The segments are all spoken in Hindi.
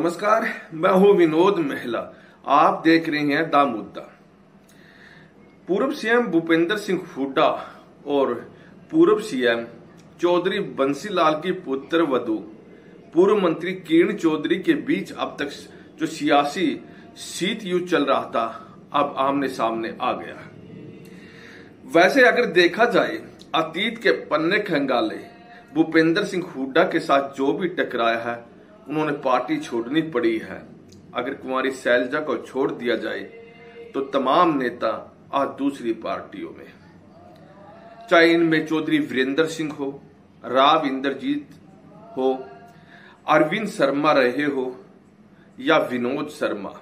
नमस्कार, मैं हूं विनोद महिला। आप देख रहे हैं द मुद्दा। पूर्व सीएम भूपेंद्र सिंह हुड्डा और पूर्व सीएम चौधरी बंसीलाल की पुत्र वधू पूर्व मंत्री किरण चौधरी के बीच अब तक जो सियासी शीत युद्ध चल रहा था, अब आमने सामने आ गया। वैसे अगर देखा जाए, अतीत के पन्ने खंगाले भूपेंद्र सिंह हुड्डा के साथ जो भी टकराया है, उन्होंने पार्टी छोड़नी पड़ी है। अगर कुंवारी शैलजा को छोड़ दिया जाए तो तमाम नेता आज दूसरी पार्टियों में, चाहे इनमें चौधरी वीरेंद्र सिंह हो, राव इंद्रजीत हो, अरविंद शर्मा रहे हो या विनोद शर्मा,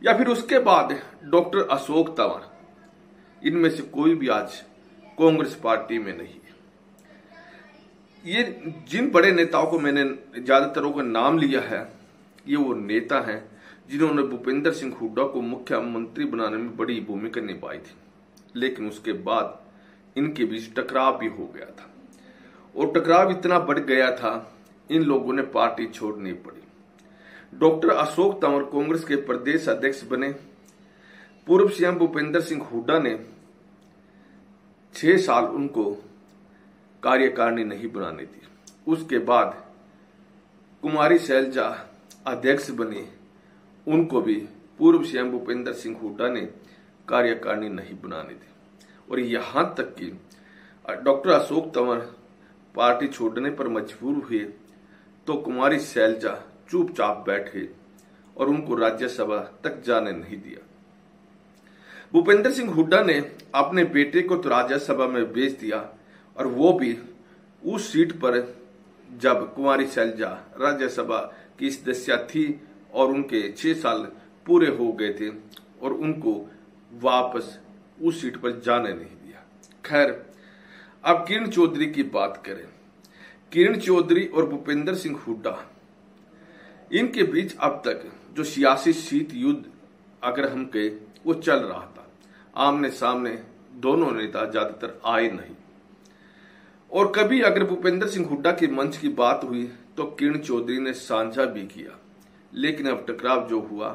या फिर उसके बाद डॉक्टर अशोक तंवर, इनमें से कोई भी आज कांग्रेस पार्टी में नहीं है। ये जिन बड़े नेताओं को मैंने ज्यादातरों का नाम लिया है, ये वो नेता हैं जिन्होंने भूपेंद्र सिंह हुड्डा को मुख्यमंत्री बनाने में बड़ी भूमिका निभाई थी, लेकिन उसके बाद इनके बीच टकराव भी हो गया था और टकराव इतना बढ़ गया था, इन लोगों ने पार्टी छोड़नी पड़ी। डॉक्टर अशोक तंवर कांग्रेस के प्रदेश अध्यक्ष बने। पूर्व सीएम भूपेंद्र सिंह हुड्डा ने 6 साल उनको कार्यकारिणी नहीं बनाने दी। उसके बाद कुमारी शैलजा अध्यक्ष बनी, उनको भी पूर्व सीएम भूपेंद्र सिंह हुड्डा ने कार्यकारिणी नहीं बनाने दी। और यहां तक कि डॉक्टर अशोक तंवर पार्टी छोड़ने पर मजबूर हुए तो कुमारी शैलजा चुपचाप बैठे और उनको राज्यसभा तक जाने नहीं दिया। भूपेंद्र सिंह हुड्डा ने अपने बेटे को तो राज्यसभा में भेज दिया, और वो भी उस सीट पर जब कुंवारी शैलजा राज्यसभा की सदस्य थी और उनके 6 साल पूरे हो गए थे, और उनको वापस उस सीट पर जाने नहीं दिया। खैर, अब किरण चौधरी की बात करें। किरण चौधरी और भूपेंद्र सिंह हुड्डा, इनके बीच अब तक जो सियासी शीत युद्ध अगर हम कहें, वो चल रहा था। आमने सामने दोनों नेता ज्यादातर आए नहीं, और कभी अगर भूपेंद्र सिंह हुड्डा के मंच की बात हुई तो किरण चौधरी ने साझा भी किया। लेकिन अब टकराव जो हुआ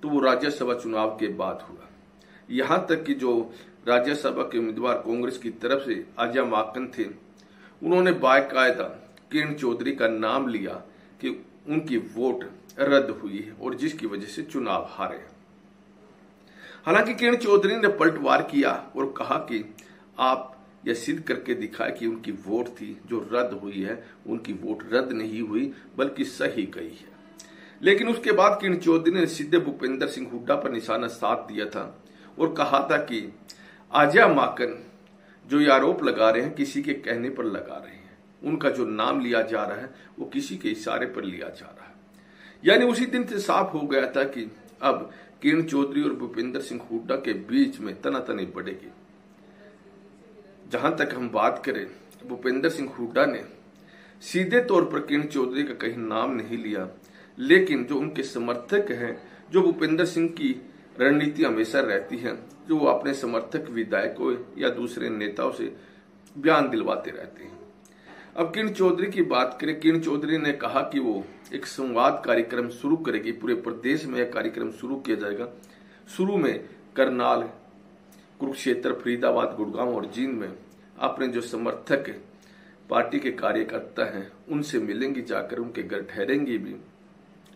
तो वो राज्यसभा चुनाव के बाद हुआ। यहां तक कि जो राज्यसभा के उम्मीदवार कांग्रेस की तरफ से आजा माकन थे, उन्होंने बाकायदा किरण चौधरी का नाम लिया कि उनकी वोट रद्द हुई है और जिसकी वजह से चुनाव हारे। हालांकि किरण चौधरी ने पलटवार किया और कहा कि आप यह सिद्ध करके दिखाए कि उनकी वोट थी जो रद्द हुई है, उनकी वोट रद्द नहीं हुई बल्कि सही गई है। लेकिन उसके बाद किरण चौधरी ने सीधे भूपेंद्र सिंह हुड्डा पर निशाना साध दिया था और कहा था कि आजा माकन जो ये आरोप लगा रहे हैं, किसी के कहने पर लगा रहे हैं। उनका जो नाम लिया जा रहा है वो किसी के इशारे पर लिया जा रहा है। यानी उसी दिन से साफ हो गया था कि अब किरण चौधरी और भूपेंद्र सिंह हुड्डा के बीच में तनातनी बढ़ेगी। जहां तक हम बात करें, भूपेंद्र सिंह हुड्डा ने सीधे तौर पर किरण चौधरी का कहीं नाम नहीं लिया, लेकिन जो उनके समर्थक हैं, जो भूपेंद्र सिंह की रणनीति हमेशा रहती है, जो वो अपने समर्थक विधायकों या दूसरे नेताओं से बयान दिलवाते रहते हैं। अब किरण चौधरी की बात करें, किरण चौधरी ने कहा कि वो एक संवाद कार्यक्रम शुरू करेगी। पूरे प्रदेश में यह कार्यक्रम शुरू किया जाएगा। शुरू में करनाल, कुरुक्षेत्र, फरीदाबाद, गुड़गांव और जींद में अपने जो समर्थक पार्टी के कार्यकर्ता हैं उनसे मिलेंगी, जाकर उनके घर ठहरेंगी भी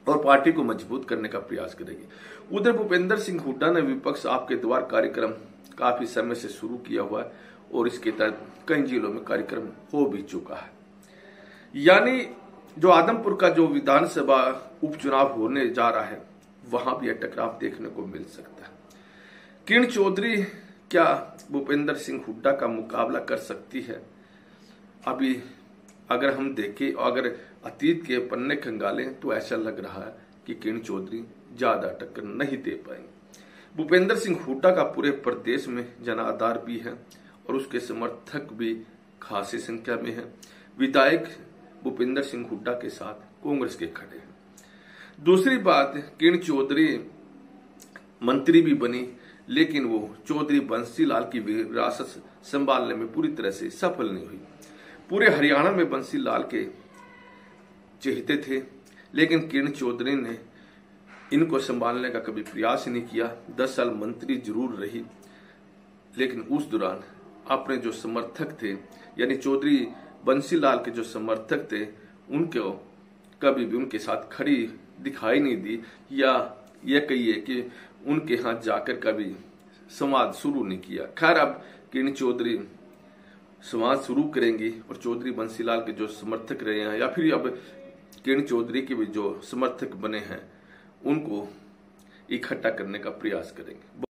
और पार्टी को मजबूत करने का प्रयास करेगी। उधर भूपेंद्र सिंह हुड्डा ने विपक्ष आपके द्वार कार्यक्रम काफी समय से शुरू किया हुआ है और इसके तहत कई जिलों में कार्यक्रम हो भी चुका है। यानी जो आदमपुर का जो विधानसभा उपचुनाव होने जा रहा है, वहां भी यह टकराव देखने को मिल सकता है। किरण चौधरी क्या भूपेंद्र सिंह हुड्डा का मुकाबला कर सकती है? अभी अगर हम देखें, अगर अतीत के पन्ने खंगालें, तो ऐसा लग रहा है कि किरण चौधरी ज्यादा टक्कर नहीं दे पाएंगे। भूपेंद्र सिंह हुड्डा का पूरे प्रदेश में जनाधार भी है और उसके समर्थक भी खासी संख्या में है। विधायक भूपेंद्र सिंह हुड्डा के साथ कांग्रेस के खड़े हैं। दूसरी बात, किरण चौधरी मंत्री भी बनी, लेकिन वो चौधरी बंसीलाल की विरासत संभालने में पूरी तरह से सफल नहीं हुई। पूरे हरियाणा में बंसीलाल के चहेते थे, लेकिन किरण चौधरी ने इनको संभालने का कभी प्रयास ही नहीं किया। 10 साल मंत्री जरूर रही, लेकिन उस दौरान अपने जो समर्थक थे, यानी चौधरी बंसीलाल के जो समर्थक थे, उनको कभी भी उनके साथ खड़ी दिखाई नहीं दी, या यह कहिए कि उनके हाथ जाकर कभी संवाद शुरू नहीं किया। खैर, अब किरण चौधरी संवाद शुरू करेंगी और चौधरी बंसीलाल के जो समर्थक रहे हैं, या फिर अब किरण चौधरी के भी जो समर्थक बने हैं, उनको इकट्ठा करने का प्रयास करेंगे।